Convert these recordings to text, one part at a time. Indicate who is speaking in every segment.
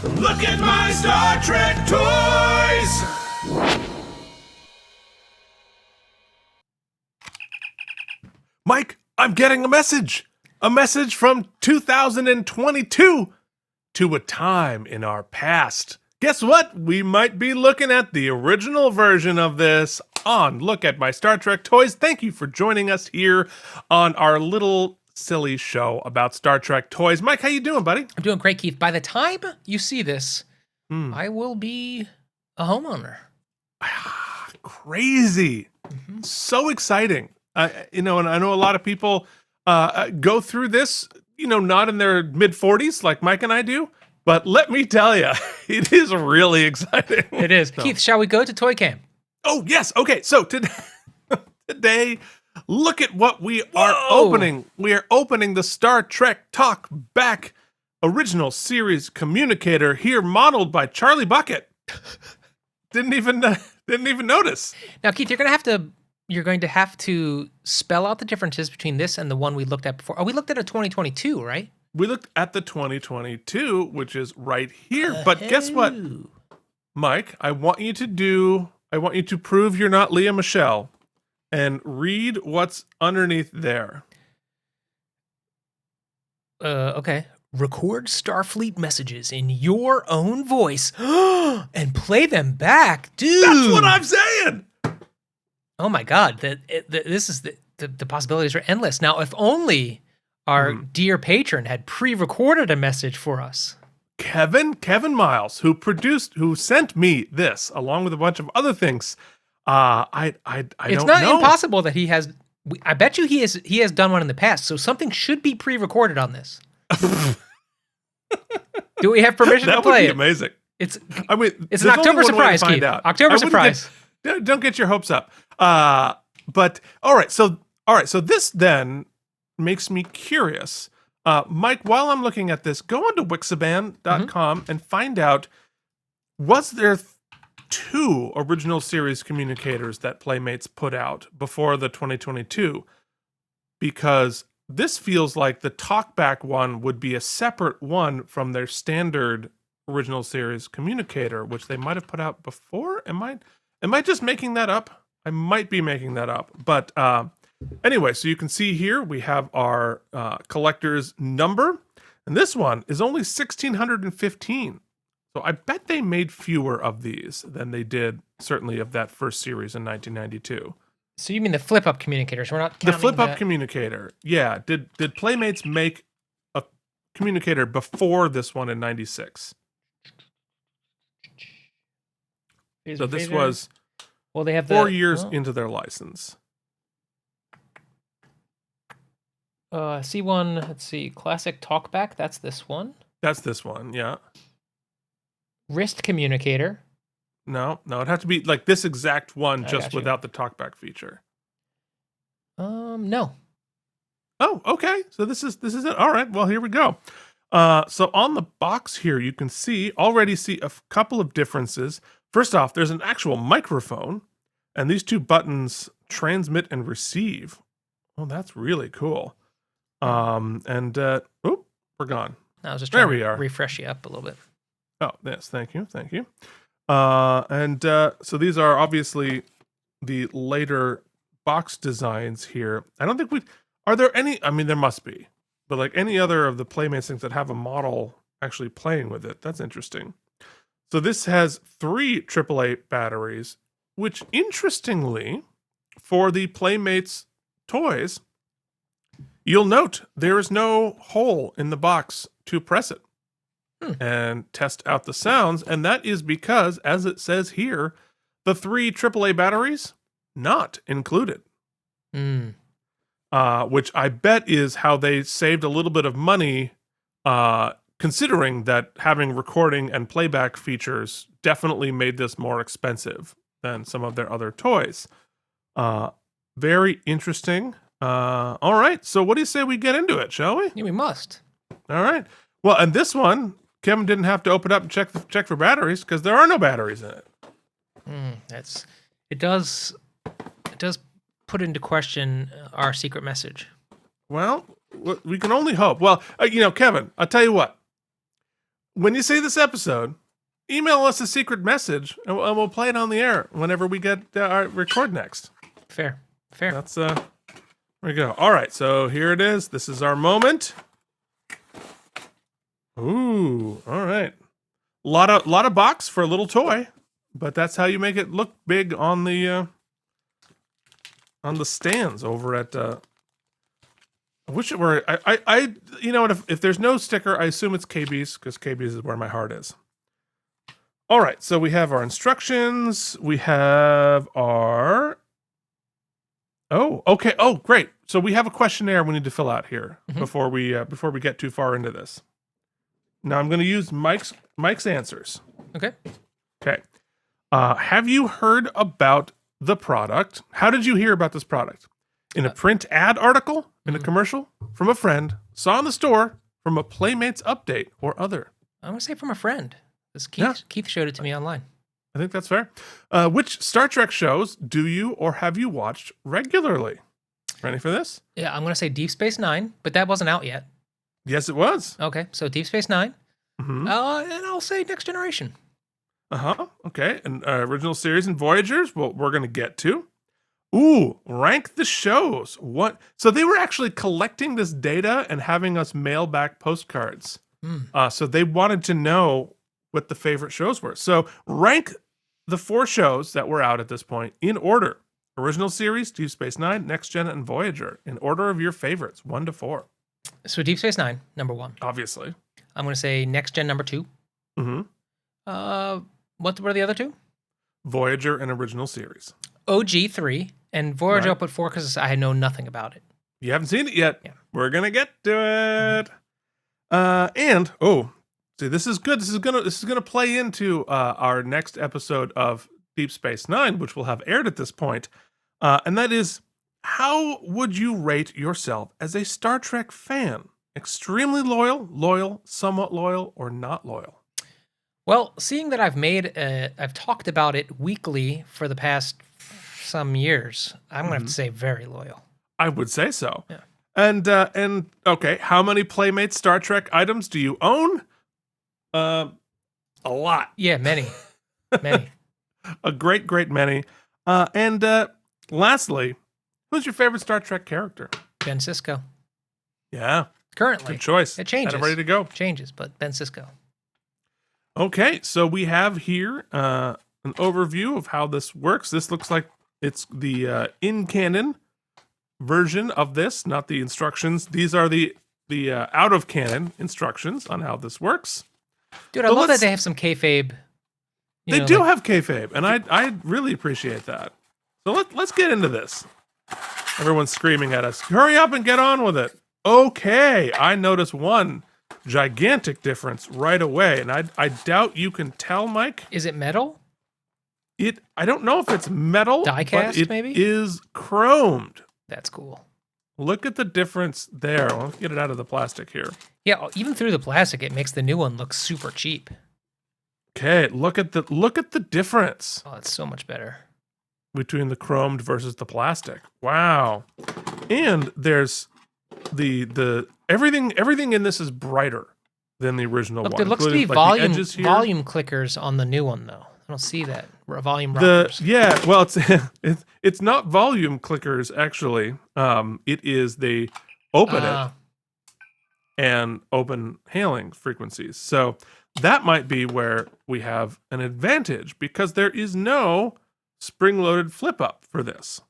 Speaker 1: Look at my Star Trek toys! Mike, I'm getting a message. A message from 2022 to a time in our past. Guess what? We might be looking at the original version of this on Look at My Star Trek Toys. Thank you for joining us here on our little silly show about Star Trek toys. Mike, how you doing, buddy?
Speaker 2: I'm doing great, Keith. By the time you see this, I will be a homeowner.
Speaker 1: Crazy. So exciting. And I know a lot of people go through this, not in their mid-40s like Mike and I do. But let me tell you, it is really exciting.
Speaker 2: It is. So. Keith, shall we go to Toy Cam?
Speaker 1: Oh, yes. Okay, so today, look at what we are opening. We are opening the Star Trek Talk Back original series communicator here, modeled by Charlie Bucket. Didn't even notice.
Speaker 2: Now, Keith, you're going to have to spell out the differences between this and the one we looked at before. Oh, we looked at a 2022, right?
Speaker 1: We looked at the 2022, which is right here. But guess what, Mike? I want you to prove you're not Leah Michelle and read what's underneath there.
Speaker 2: Okay. Record Starfleet messages in your own voice and play them back, dude.
Speaker 1: That's what I'm saying.
Speaker 2: Oh my God! This is the possibilities are endless. Now, if only our dear patron had pre-recorded a message for us.
Speaker 1: Kevin Miles, who sent me this along with a bunch of other things. I don't know.
Speaker 2: It's not impossible that he has. I bet you he has done one in the past. So something should be pre-recorded on this. Do we have permission to play it?
Speaker 1: That would be amazing.
Speaker 2: It's an October surprise, Keith. October surprise.
Speaker 1: Don't get your hopes up. But all right. So this then makes me curious. Mike, while I'm looking at this, go on to Wixaban.com and find out, was there two original series communicators that Playmates put out before the 2022? Because this feels like the talkback one would be a separate one from their standard original series communicator, which they might have put out before. Am I just making that up? I might be making that up. But anyway, so you can see here we have our collector's number. And this one is only 1,615. So I bet they made fewer of these than they did, certainly, of that first series in 1992.
Speaker 2: So you mean the flip-up communicators? We're not counting
Speaker 1: the flip-up communicator. Yeah. Did Playmates make a communicator before this one in 96? So this was
Speaker 2: they have
Speaker 1: 4 years into their license.
Speaker 2: C1, let's see, classic talkback. That's this one.
Speaker 1: That's this one, yeah.
Speaker 2: Wrist communicator.
Speaker 1: No, it'd have to be like this exact one, just without the talkback feature.
Speaker 2: No.
Speaker 1: Oh, okay. So this is it. All right. Well, here we go. So on the box here, you can already see a couple of differences. First off, there's an actual microphone, and these two buttons transmit and receive. Oh, that's really cool. We're gone.
Speaker 2: I was just trying to refresh you up a little bit.
Speaker 1: Oh, yes. Thank you. So these are obviously the later box designs here. I don't think are there any, I mean, there must be, but like any other of the Playmates things that have a model actually playing with it. That's interesting. So this has 3 AAA batteries, which interestingly, for the Playmates toys, you'll note there is no hole in the box to press it and test out the sounds. And that is because, as it says here, the 3 AAA batteries not included. Which I bet is how they saved a little bit of money, considering that having recording and playback features definitely made this more expensive than some of their other toys. Very interesting. All right, so what do you say we get into it, shall we?
Speaker 2: Yeah, we must.
Speaker 1: All right. Well, and this one, Kevin didn't have to open up and check for batteries because there are no batteries in it.
Speaker 2: It does put into question our secret message.
Speaker 1: Well, we can only hope. Well, Kevin, I'll tell you what. when you see this episode, email us a secret message, and we'll play it on the air whenever we get our record next.
Speaker 2: Fair.
Speaker 1: That's there we go. All right, so here it is. This is our moment. Ooh, all right. Lot of box for a little toy, but that's how you make it look big on the stands over at. I wish it were. I you know what? If there's no sticker, I assume it's KB's because KB's is where my heart is. All right, so we have our instructions. We have our. Oh, okay. Oh, great. So we have a questionnaire we need to fill out here before we get too far into this. Now I'm going to use Mike's answers.
Speaker 2: Okay.
Speaker 1: Okay. Have you heard about the product? How did you hear about this product? In a print ad article, in a commercial, from a friend, saw in the store, from a Playmates update, or other?
Speaker 2: I'm going to say from a friend. Keith showed it to me online.
Speaker 1: I think that's fair. Which Star Trek shows do you or have you watched regularly? Ready for this?
Speaker 2: Yeah, I'm going to say Deep Space Nine, but that wasn't out yet.
Speaker 1: Yes, it was.
Speaker 2: Okay, so Deep Space Nine.
Speaker 1: Mm-hmm.
Speaker 2: And I'll say Next Generation.
Speaker 1: Okay. And original series and Voyagers, well, we're going to get to. Ooh, rank the shows. What? So they were actually collecting this data and having us mail back postcards. So they wanted to know what the favorite shows were. So rank the 4 shows that were out at this point in order. Original series, Deep Space Nine, Next Gen, and Voyager. In order of your favorites, 1 to 4.
Speaker 2: So Deep Space Nine, number 1.
Speaker 1: Obviously.
Speaker 2: I'm going to say Next Gen, number 2.
Speaker 1: Mm-hmm.
Speaker 2: What were the other 2?
Speaker 1: Voyager and original series.
Speaker 2: OG 3, and Voyager I'll put 4 because I know nothing about it.
Speaker 1: You haven't seen it yet.
Speaker 2: Yeah.
Speaker 1: We're gonna get to it. And see, this is good. This is gonna play into our next episode of Deep Space Nine, which will have aired at this point. And that is, how would you rate yourself as a Star Trek fan? Extremely loyal, somewhat loyal, or not loyal?
Speaker 2: Well, seeing that I've talked about it weekly for the past some years, I'm going to have to say very loyal.
Speaker 1: I would say so.
Speaker 2: Yeah.
Speaker 1: And okay, how many Playmates Star Trek items do you own? A lot.
Speaker 2: Yeah, many.
Speaker 1: A great many. And lastly, who's your favorite Star Trek character?
Speaker 2: Ben Sisko.
Speaker 1: Yeah.
Speaker 2: Currently.
Speaker 1: Good choice.
Speaker 2: It changes.
Speaker 1: Had it ready to go.
Speaker 2: Changes, but Ben Sisko.
Speaker 1: Okay, so we have here an overview of how this works. This looks like it's the in-canon version of this, not the instructions. These are the out-of-canon instructions on how this works.
Speaker 2: Dude, I love that they have some kayfabe.
Speaker 1: They do have kayfabe, and I really appreciate that. So let's get into this. Everyone's screaming at us. Hurry up and get on with it. Okay, I notice one gigantic difference right away, and I doubt you can tell, Mike.
Speaker 2: Is it metal?
Speaker 1: I don't know if it's metal,
Speaker 2: die-cast,
Speaker 1: but it
Speaker 2: maybe?
Speaker 1: is chromed.
Speaker 2: That's cool.
Speaker 1: Look at the difference there. Let's get it out of the plastic here.
Speaker 2: Yeah, even through the plastic, it makes the new one look super cheap.
Speaker 1: Okay, look at the difference.
Speaker 2: Oh, it's so much better.
Speaker 1: Between the chromed versus the plastic. Wow. And there's the everything in this is brighter than the original one.
Speaker 2: There looks to be volume clickers on the new one though. I don't see that. Volume rockers.
Speaker 1: Well, it's not volume clickers actually. It is they open it and open hailing frequencies. So that might be where we have an advantage because there is no spring-loaded flip-up for this.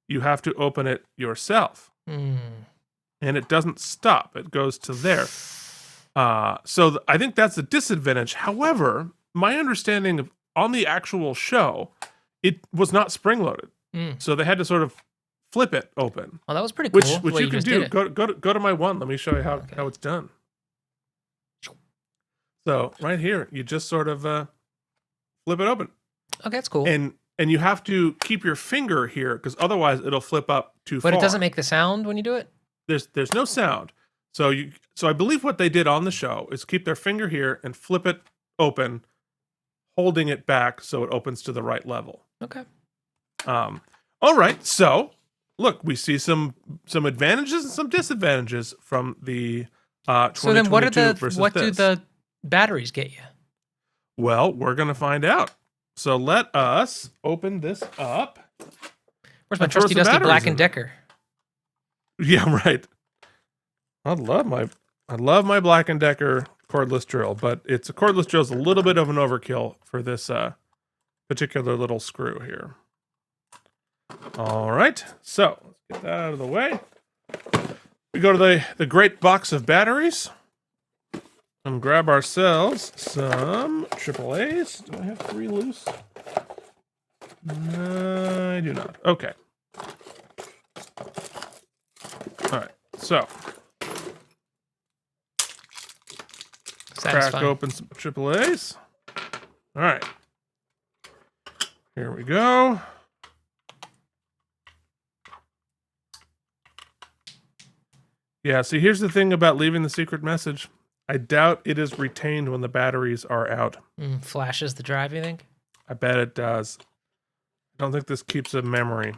Speaker 1: You have to open it yourself. And it doesn't stop. It goes to there. So I think that's a disadvantage. However, my understanding of on the actual show, it was not spring-loaded. So they had to sort of flip it open.
Speaker 2: Well, that was pretty cool.
Speaker 1: Which you can do. Go to my one. Let me show you how it's done. So right here, you just sort of flip it open.
Speaker 2: Okay, that's cool.
Speaker 1: And you have to keep your finger here because otherwise it'll flip up too far.
Speaker 2: But it doesn't make the sound when you do it?
Speaker 1: There's no sound. So I believe what they did on the show is keep their finger here and flip it open, holding it back so it opens to the right level.
Speaker 2: Okay.
Speaker 1: All right. So look, we see some advantages and some disadvantages from the 2022 versus
Speaker 2: what
Speaker 1: this.
Speaker 2: do batteries get you?
Speaker 1: Well, we're going to find out. So let us open this up.
Speaker 2: Where's my
Speaker 1: And throw
Speaker 2: trusty
Speaker 1: some
Speaker 2: dusty
Speaker 1: batteries
Speaker 2: Black
Speaker 1: in
Speaker 2: and
Speaker 1: there.
Speaker 2: Decker?
Speaker 1: Yeah, right. I love my Black and Decker cordless drill, but it's a cordless drill is a little bit of an overkill for this particular little screw here. All right, so let's get that out of the way. We go to the great box of batteries and grab ourselves some AAA's. Do I have 3 loose? No, I do not. Okay. All right, so crack
Speaker 2: Satisfying.
Speaker 1: open some AAA's. All right. Here we go. Yeah, see, here's the thing about leaving the secret message. I doubt it is retained when the batteries are out.
Speaker 2: Flashes the drive, you think?
Speaker 1: I bet it does. I don't think this keeps a memory.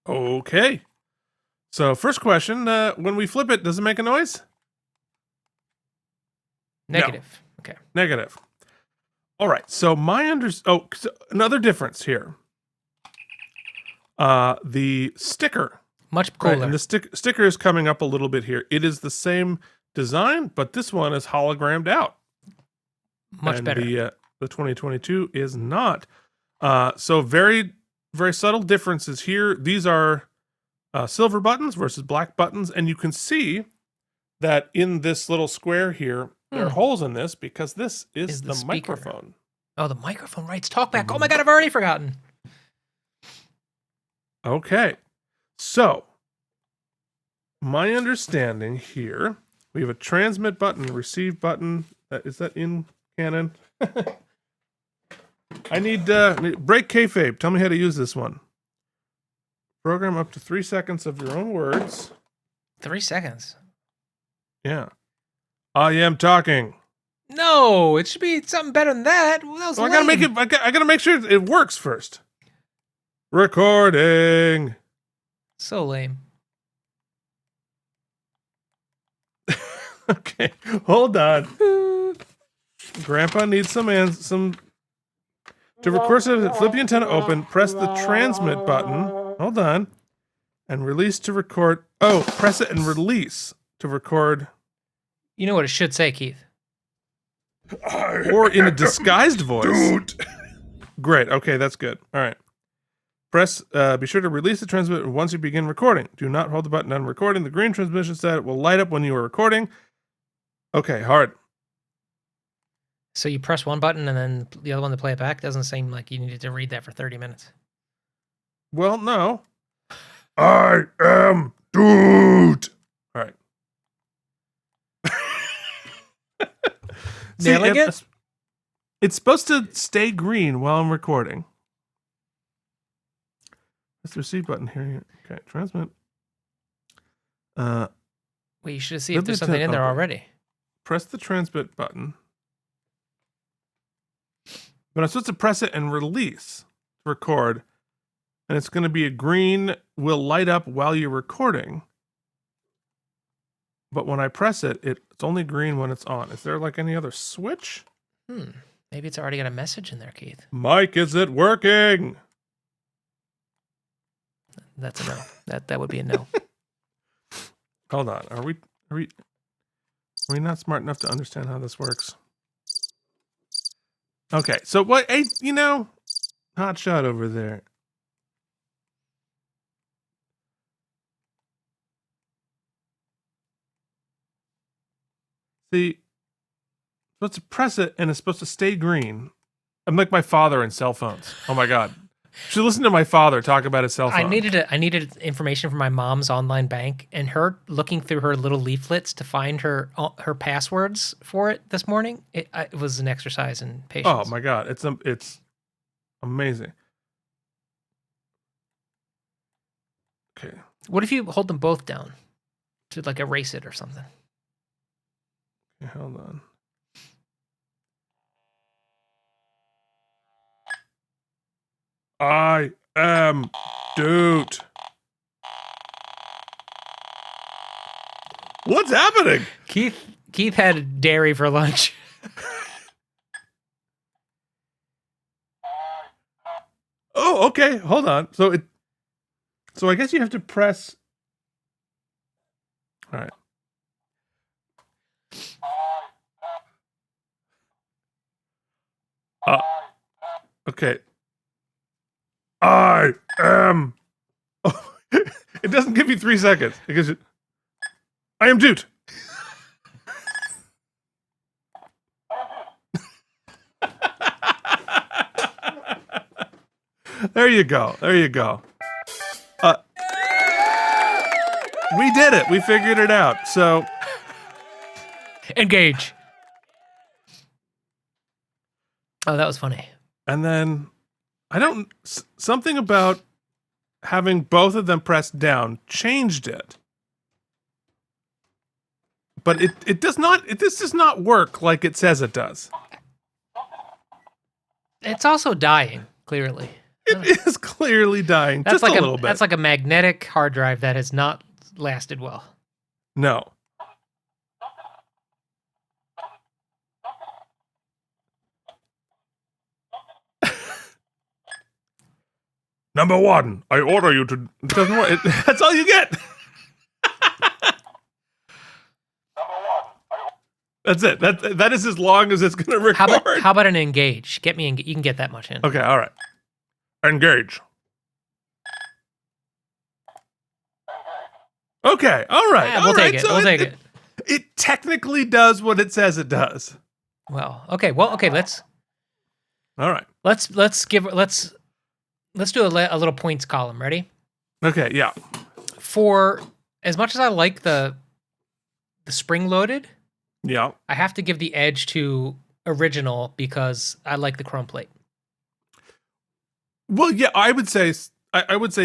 Speaker 1: Okay. So, first question, when we flip it, does it make a noise?
Speaker 2: Negative. Okay.
Speaker 1: Negative. All right. So so another difference here. The sticker.
Speaker 2: Much cooler.
Speaker 1: Right, and the sticker is coming up a little bit here. It is the same design, but this one is hologrammed out.
Speaker 2: Much better.
Speaker 1: The 2022 is not. So very, very subtle differences here. These are silver buttons versus black buttons, and you can see that in this little square here, there are holes in this because this is the microphone.
Speaker 2: Oh, the microphone, right? It's TalkBack. Oh my God, I've already forgotten.
Speaker 1: Okay. So, my understanding here, we have a transmit button, receive button. Is that in Canon? I need break kayfabe. Tell me how to use this one. Program up to 3 seconds of your own words.
Speaker 2: 3 seconds.
Speaker 1: Yeah. I am talking.
Speaker 2: No, it should be something better than that. Well, that was
Speaker 1: I gotta make it. I gotta make sure it works first. Recording.
Speaker 2: So lame.
Speaker 1: Okay, hold on. Grandpa needs some. To record, flip the antenna open. Press the transmit button. Hold on, and release to record. Oh, press it and release to record.
Speaker 2: You know what it should say, Keith?
Speaker 1: Or in a disguised voice. Dude. Great. Okay, that's good. All right. Press. Be sure to release the transmitter once you begin recording. Do not hold the button on recording. The green transmission set will light up when you are recording. Okay, hard.
Speaker 2: So you press one button and then the other one to play it back? Doesn't seem like you needed to read that for 30 minutes.
Speaker 1: Well, no. I am dude. All right.
Speaker 2: Nailing it?
Speaker 1: It's supposed to stay green while I'm recording. That's the receive button here. Okay, transmit.
Speaker 2: Well, you should see if there's something in there already.
Speaker 1: Press the transmit button. But I'm supposed to press it and release to record. And it's going to be a green, will light up while you're recording. But when I press it, it's only green when it's on. Is there like any other switch?
Speaker 2: Maybe it's already got a message in there, Keith.
Speaker 1: Mike, is it working?
Speaker 2: That's a no. That would be a no.
Speaker 1: Hold on. Are we not smart enough to understand how this works? Okay, so what? Hey, hot shot over there. See, supposed to press it and it's supposed to stay green. I'm like my father in cell phones. Oh my God. Should listen to my father talk about his cell phone.
Speaker 2: I needed information from my mom's online bank, and her looking through her little leaflets to find her passwords for it this morning. It was an exercise in patience.
Speaker 1: Oh my God, it's amazing. Okay.
Speaker 2: What if you hold them both down to like erase it or something?
Speaker 1: Okay, hold on. I am dude. What's happening?
Speaker 2: Keith Keith had dairy for lunch.
Speaker 1: Oh, okay. Hold on. So I guess you have to press. All right. Okay. I am. Oh, it doesn't give you 3 seconds. It gives you. I am Dude. There you go. There you go. We did it. We figured it out. So
Speaker 2: Engage. Oh, that was funny.
Speaker 1: and then something about having both of them pressed down changed it. But it does not. This does not work like it says it does.
Speaker 2: It's also dying, clearly.
Speaker 1: It is clearly dying.
Speaker 2: That's
Speaker 1: just
Speaker 2: like
Speaker 1: a little bit.
Speaker 2: That's like a magnetic hard drive that has not lasted well.
Speaker 1: No. Number 1, I order you to. It doesn't work. That's all you get. That's it. That is as long as it's going to record.
Speaker 2: How about an engage? You can get that much in.
Speaker 1: Okay, all right. Engage. Okay, all right.
Speaker 2: Yeah, we'll take it.
Speaker 1: So
Speaker 2: we'll take it.
Speaker 1: It technically does what it says it does.
Speaker 2: Well, okay. Let's
Speaker 1: All right.
Speaker 2: let's do a little points column. Ready?
Speaker 1: Okay, yeah.
Speaker 2: For as much as I like the spring loaded,
Speaker 1: Yeah.
Speaker 2: I have to give the edge to original because I like the chrome plate.
Speaker 1: Well, yeah, I would say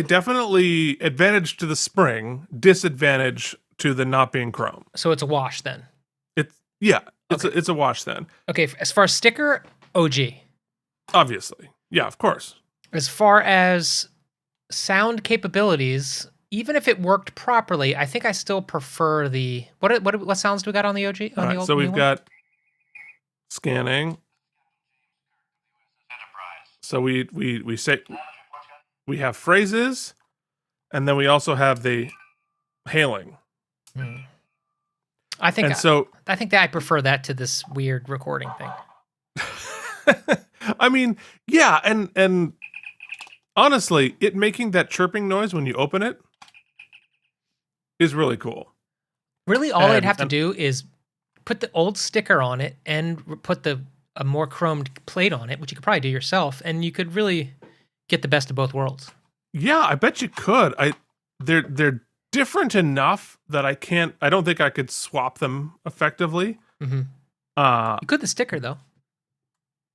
Speaker 1: definitely advantage to the spring, disadvantage to the not being chrome.
Speaker 2: So it's a wash then.
Speaker 1: It's a wash then.
Speaker 2: Okay, as far as sticker, OG.
Speaker 1: Obviously. Yeah, of course.
Speaker 2: As far as sound capabilities, even if it worked properly, I think I still prefer the what sounds do we got on the OG? On
Speaker 1: All
Speaker 2: the
Speaker 1: right,
Speaker 2: old,
Speaker 1: so
Speaker 2: new
Speaker 1: we've
Speaker 2: one?
Speaker 1: got scanning. So we say we have phrases, and then we also have the hailing.
Speaker 2: I think
Speaker 1: I
Speaker 2: think that I prefer that to this weird recording thing.
Speaker 1: I mean, yeah, and honestly, it making that chirping noise when you open it is really cool.
Speaker 2: Really, all I'd have to do is put the old sticker on it and put a more chromed plate on it, which you could probably do yourself, and you could really get the best of both worlds.
Speaker 1: Yeah, I bet you could. They're different enough that I don't think I could swap them effectively.
Speaker 2: Mm-hmm. You could the sticker though.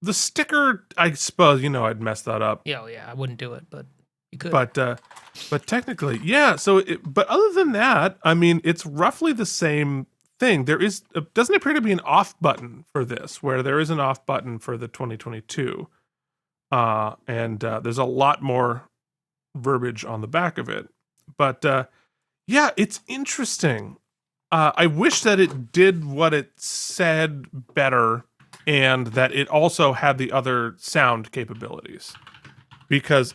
Speaker 1: The sticker, I suppose, I'd mess that up.
Speaker 2: Yeah, I wouldn't do it, but you could.
Speaker 1: But technically, yeah. So, but other than that, I mean, it's roughly the same thing. There doesn't appear to be an off button for this, where there is an off button for the 2022, and there's a lot more verbiage on the back of it. But yeah, it's interesting. I wish that it did what it said better, and that it also had the other sound capabilities, because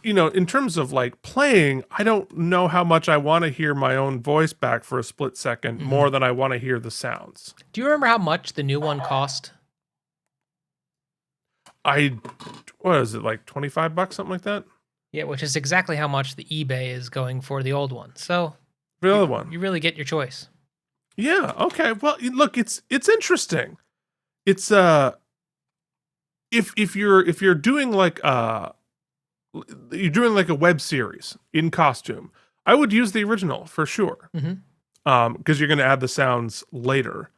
Speaker 1: in terms of like playing, I don't know how much I want to hear my own voice back for a split second more than I want to hear the sounds.
Speaker 2: Do you remember how much the new one cost?
Speaker 1: What is it, like $25, something like that?
Speaker 2: Yeah, which is exactly how much the eBay is going for the old one. So
Speaker 1: The other one.
Speaker 2: You really get your choice.
Speaker 1: Yeah, okay. Well, look, it's interesting. It's if you're doing like a web series in costume, I would use the original for sure.
Speaker 2: Mm-hmm.
Speaker 1: Because you're going to add the sounds later.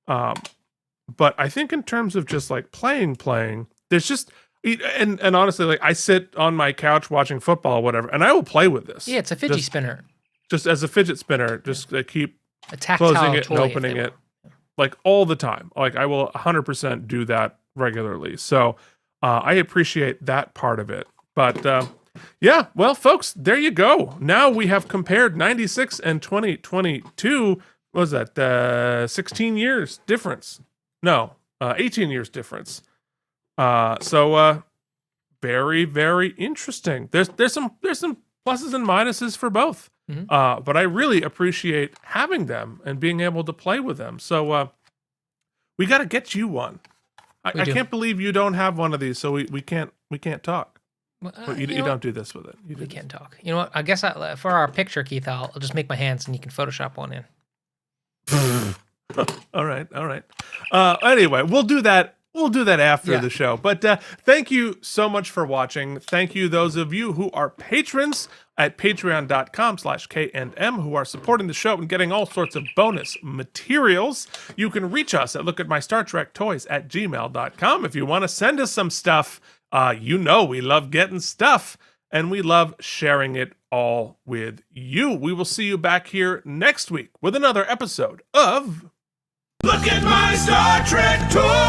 Speaker 1: But I think in terms of just like playing, there's just and honestly, like I sit on my couch watching football or whatever, and I will play with this.
Speaker 2: Yeah, it's a fidget spinner.
Speaker 1: Just as a fidget spinner, just keep
Speaker 2: A tactile
Speaker 1: closing it
Speaker 2: toy,
Speaker 1: and
Speaker 2: if
Speaker 1: opening
Speaker 2: they
Speaker 1: it, like all the time. Like I will 100% do that regularly. So I appreciate that part of it. But yeah, well, folks, there you go. Now we have compared 96 and 2022 what was that? 16 years difference. No, 18 years difference. So very, very interesting. There's some pluses and minuses for both.
Speaker 2: Mm-hmm.
Speaker 1: But I really appreciate having them and being able to play with them. So we got to get you one. I can't believe you don't have one of these, so we can't talk. Well, you don't do this with it.
Speaker 2: We can't talk. You know what? I guess for our picture, Keith, I'll just make my hands and you can Photoshop one in.
Speaker 1: All right. Anyway, we'll do that. We'll do that after the show. But thank you so much for watching. Thank you, those of you who are patrons at patreon.com/KNM, who are supporting the show and getting all sorts of bonus materials. You can reach us at lookatmystartrektoys@gmail.com. If you want to send us some stuff, we love getting stuff and we love sharing it all with you. We will see you back here next week with another episode of Look at My Star Trek Toys!